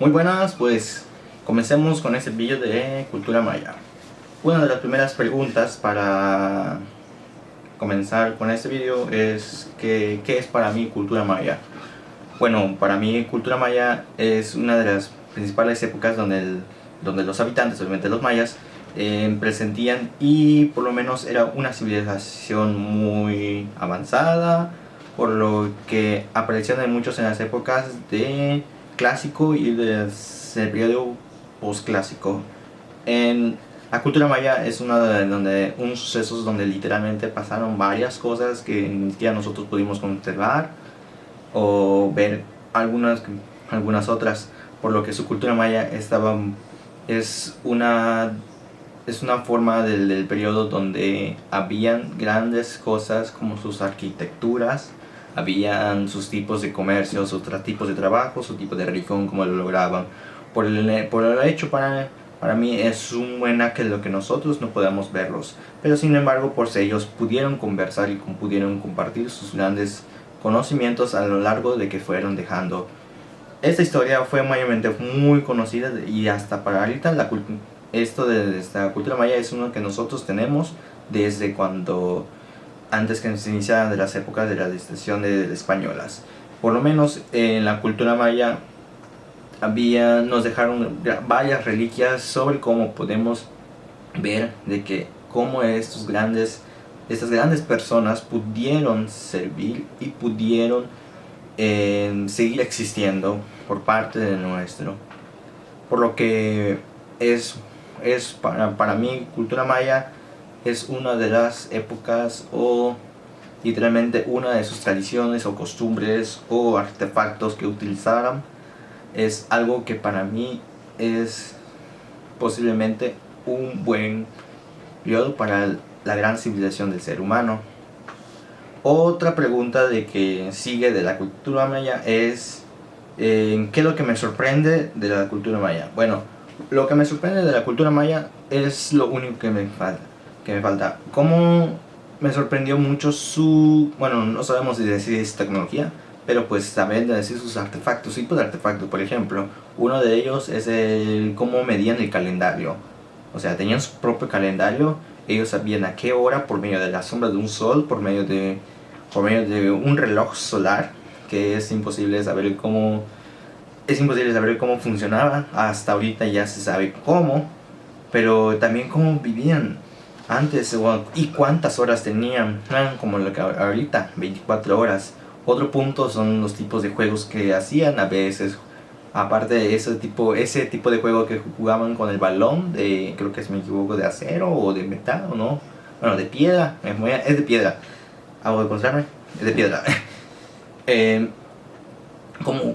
Muy buenas, pues comencemos con este vídeo de cultura maya. Una de las primeras preguntas para comenzar con este vídeo es ¿qué es para mí cultura maya? Bueno, para mí cultura maya es una de las principales épocas donde los habitantes, obviamente los mayas, presentían y por lo menos era una civilización muy avanzada, por lo que aparecían en muchos en las épocas de clásico y del periodo postclásico. En la cultura maya es una de unos sucesos donde literalmente pasaron varias cosas que ni siquiera nosotros pudimos observar o ver algunas otras, por lo que su cultura maya es una es una forma del periodo donde habían grandes cosas como sus arquitecturas, habían sus tipos de comercio, sus tipos de trabajo, su tipo de religión, como lo lograban. Por el hecho para mí es un buena que lo que nosotros no podamos verlos, pero sin embargo por si ellos pudieron conversar y pudieron compartir sus grandes conocimientos a lo largo de que fueron dejando. Esta historia fue mayormente muy conocida y hasta para ahorita esto de esta cultura maya es uno que nosotros tenemos desde cuando antes que se iniciaran de las épocas de la distinción de españolas. Por lo menos en la cultura maya nos dejaron varias reliquias sobre cómo podemos ver de que cómo estas grandes personas pudieron servir y pudieron seguir existiendo por parte de nuestro. Por lo que para mí cultura maya es una de las épocas o literalmente una de sus tradiciones o costumbres o artefactos que utilizaran. Es algo que para mí es posiblemente un buen periodo para la gran civilización del ser humano. Otra pregunta de que sigue de la cultura maya es ¿qué es lo que me sorprende de la cultura maya? Bueno, lo que me sorprende de la cultura maya es lo único que me falta. ¿Cómo me sorprendió mucho bueno, no sabemos si decir es tecnología, pero pues también de decir sus artefactos, tipos de artefactos, por ejemplo, uno de ellos es el cómo medían el calendario. O sea, tenían su propio calendario, ellos sabían a qué hora por medio de la sombra de un sol, por medio de un reloj solar, que es imposible saber cómo funcionaba. Hasta ahorita ya se sabe cómo, pero también cómo vivían antes y cuántas horas tenían. No eran como lo que ahorita, 24 horas. Otro punto son los tipos de juegos que hacían a veces. Aparte de ese tipo de juego que jugaban con el balón, creo que si me equivoco, de acero o de metal o no. Bueno, de piedra, es de piedra. Hago de encontrarme, es de piedra. eh,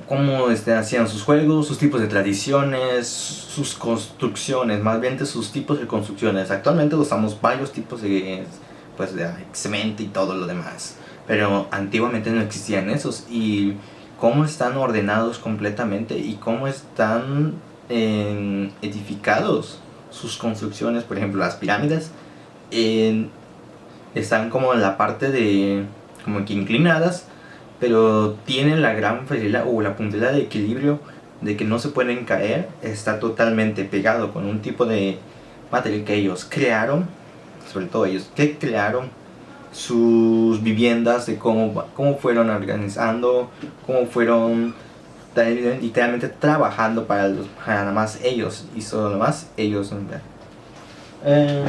cómo hacían sus juegos, sus tipos de tradiciones, sus construcciones, más bien de sus tipos de construcciones. Actualmente usamos varios tipos pues, de cemento y todo lo demás, pero antiguamente no existían esos. Y cómo están ordenados completamente y cómo están edificados sus construcciones. Por ejemplo, las pirámides están como en la parte de como que inclinadas, pero tienen la gran facilidad o la puntualidad de equilibrio de que no se pueden caer. Está totalmente pegado con un tipo de material que ellos crearon, sobre todo ellos que crearon sus viviendas, de cómo fueron organizando, cómo fueron literalmente trabajando para nada más ellos y solo más ellos. eh,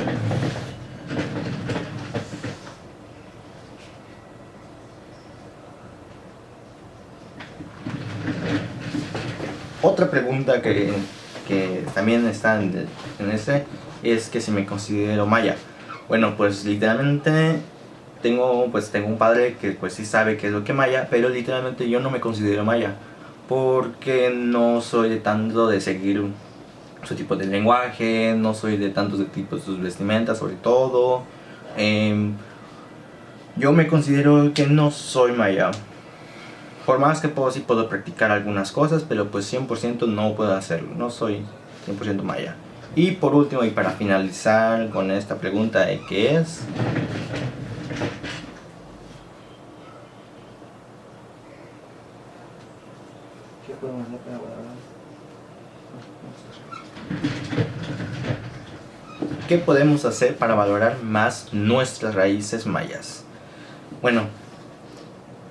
Otra pregunta que también está en este es que si me considero maya. Bueno, pues literalmente tengo un padre que pues sí sabe qué es lo que maya, pero literalmente yo no me considero maya porque no soy de tanto de seguir su tipo de lenguaje, no soy de tantos de tipos de sus vestimentas sobre todo. Em, yo me considero que no soy maya. Por más que sí puedo practicar algunas cosas, pero pues 100% no puedo hacerlo, no soy 100% maya. Y por último, y para finalizar con esta pregunta de qué es, ¿qué podemos hacer para hablar? ¿Qué podemos hacer para valorar más nuestras raíces mayas? Bueno,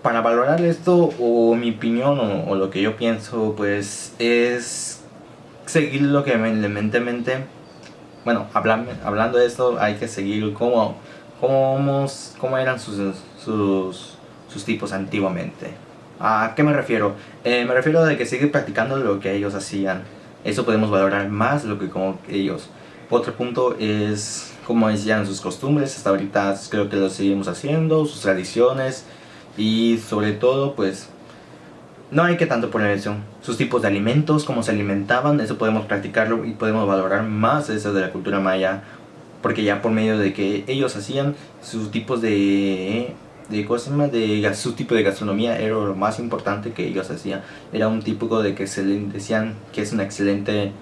para valorar esto, o mi opinión, o lo que yo pienso, pues es seguir lo que elementalmente, bueno, hablando de esto, hay que seguir cómo eran sus tipos antiguamente. ¿A qué me refiero? Me refiero a que seguir practicando lo que ellos hacían. Eso podemos valorar más lo que como ellos. Otro punto es cómo decían sus costumbres. Hasta ahorita creo que lo seguimos haciendo, sus tradiciones. Y sobre todo, pues no hay que tanto poner eso. Sus tipos de alimentos, cómo se alimentaban, eso podemos practicarlo y podemos valorar más eso de la cultura maya. Porque ya por medio de que ellos hacían sus tipos su tipo de gastronomía era lo más importante que ellos hacían. Era un típico de que se le decían que es un excelente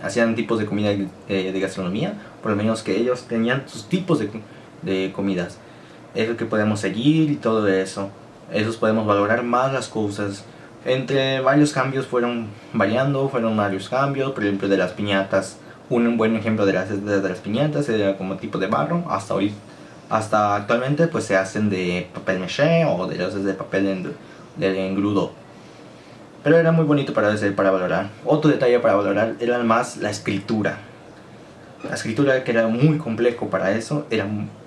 hacían tipos de comida de gastronomía, por lo menos que ellos tenían sus tipos de comidas. Es lo que podemos seguir y todo eso. Esos podemos valorar más las cosas. Entre varios cambios fueron varios cambios, por ejemplo de las piñatas. Un buen ejemplo de las piñatas era como tipo de barro, hasta actualmente pues se hacen de papel maché o de papel de engrudo. Pero era muy bonito para valorar. Otro detalle para valorar era más la escritura. La escritura, que era muy complejo para eso,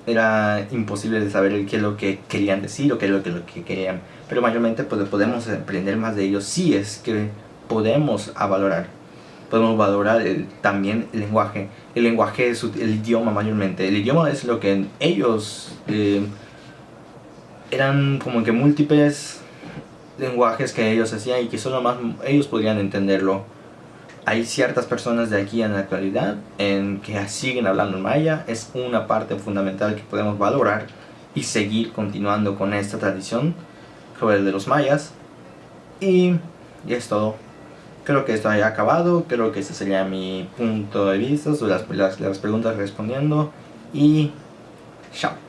era imposible de saber qué es lo que querían decir o qué es lo que querían. Pero mayormente pues podemos aprender más de ellos si es que podemos valorar. Podemos valorar también el lenguaje. El lenguaje es el idioma mayormente. El idioma es lo que ellos eran como que múltiples lenguajes que ellos hacían y que solo más ellos podrían entenderlo. Hay ciertas personas de aquí en la actualidad que siguen hablando en maya. Es una parte fundamental que podemos valorar y seguir continuando con esta tradición sobre el de los mayas. Y es todo. Creo que esto haya acabado. Creo que ese sería mi punto de vista sobre las preguntas respondiendo. Y chao.